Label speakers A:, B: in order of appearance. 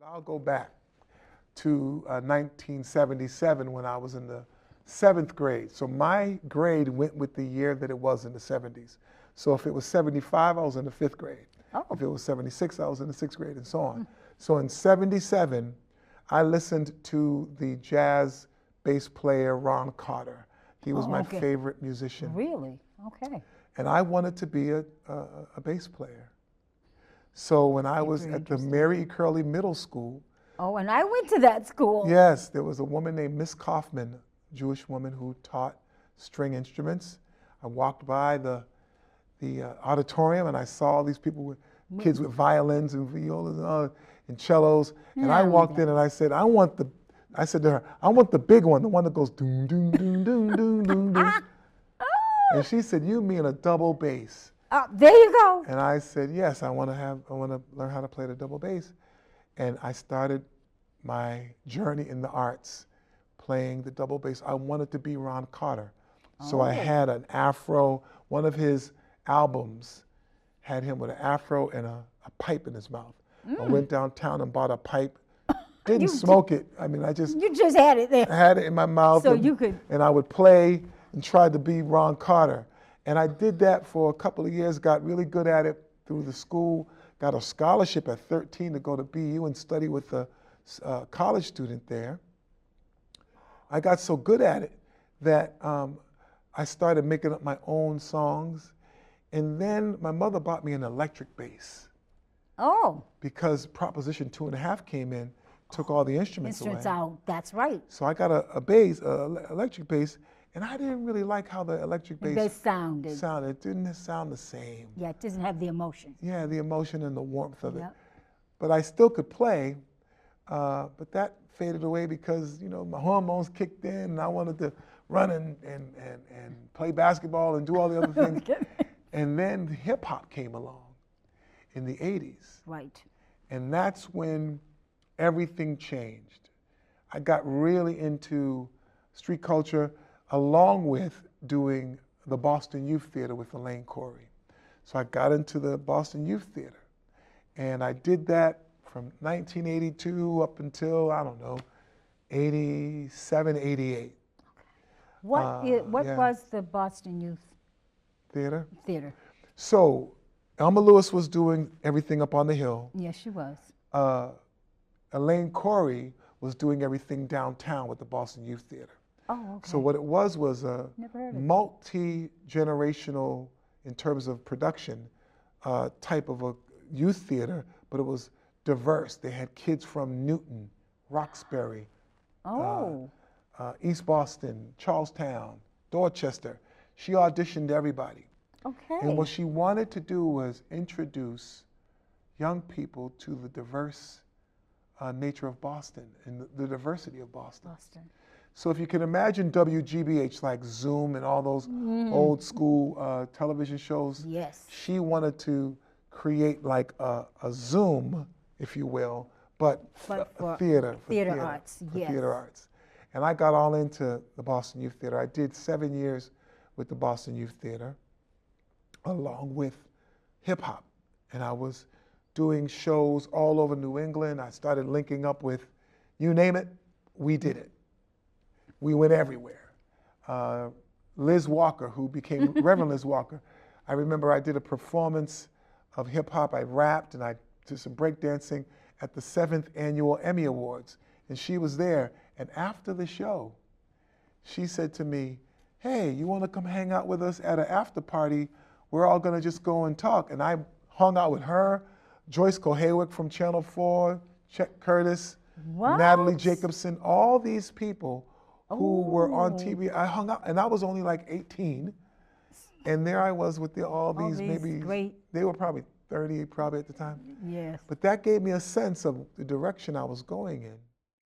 A: But I'll go back to 1977 when I was in the 7th grade. So my grade went with the year that it was in the 70s. So if it was 75, I was in the 5th grade.
B: Oh.
A: If it was 76, I was in the 6th grade, and so on. So in 77, I listened to the jazz bass player Ron Carter. He was my favorite musician.
B: Really? Okay.
A: And I wanted to be a bass player. So when I was at the Mary E. Curley Middle School.
B: Oh, and I went to that school.
A: Yes, there was a woman named Miss Kaufman, a Jewish woman who taught string instruments. I walked by the auditorium and I saw all these people with kids with violins and violas and cellos. And I walked in and I said, I said to her, I want the big one, the one that goes doom, doom, doom, doom, doom, doom, doom. And she said, you mean a double bass?
B: There you go.
A: And I said, yes, I want to learn how to play the double bass. And I started my journey in the arts playing the double bass. I wanted to be Ron Carter. So I had an afro. One of his albums had him with an afro and a pipe in his mouth. I went downtown and bought a pipe. Didn't smoke it. I mean,
B: You just had it there.
A: I had it in my mouth.
B: So
A: and,
B: you could.
A: And I would play and try to be Ron Carter. And I did that for a couple of years, got really good at it through the school, got a scholarship at 13 to go to BU and study with a college student there. I got so good at it that I started making up my own songs. And then my mother bought me an electric bass.
B: Oh.
A: Because Proposition 2.5 came in, took all the instruments away.
B: Out. That's right.
A: So I got a bass, electric bass, and I didn't really like how the electric bass
B: sounded.
A: It didn't sound the same.
B: Yeah, it doesn't have the emotion.
A: Yeah, the emotion and the warmth of it.
B: Yep.
A: But I still could play, but that faded away because, you know, my hormones kicked in and I wanted to run and play basketball and do all the other things. And then hip hop came along in the 80s.
B: Right.
A: And that's when everything changed. I got really into street culture along with doing the Boston Youth Theater with Elaine Corey. So I got into the Boston Youth Theater. And I did that from 1982 up until, I don't know, 87, 88.
B: What was the Boston Youth
A: Theater?
B: So
A: Elma Lewis was doing everything up on the hill.
B: Yes, she was.
A: Elaine Corey was doing everything downtown with the Boston Youth Theater.
B: Oh, okay.
A: So what it was a multi-generational, in terms of production, type of a youth theater, but it was diverse. They had kids from Newton, Roxbury, East Boston, Charlestown, Dorchester. She auditioned everybody.
B: Okay.
A: And what she wanted to do was introduce young people to the diverse nature of Boston and the diversity of Boston. So if you can imagine WGBH, like Zoom and all those old school television shows,
B: yes,
A: she wanted to create like a Zoom, if you will, but for theater arts. And I got all into the Boston Youth Theater. I did 7 years with the Boston Youth Theater, along with hip hop. And I was doing shows all over New England. I started linking up with, you name it, we did it. We went everywhere. Liz Walker, who became Reverend Liz Walker. I remember I did a performance of hip hop. I rapped and I did some breakdancing at the 7th Annual Emmy Awards. And she was there. And after the show, she said to me, hey, you want to come hang out with us at an after party? We're all going to just go and talk. And I hung out with her, Joyce Kohaywick from Channel 4, Chet Curtis, Natalie Jacobson, all these people who were on TV. I hung out, and I was only like 18. And there I was with all these maybe, they were probably 30 probably at the time.
B: Yes.
A: But that gave me a sense of the direction I was going in.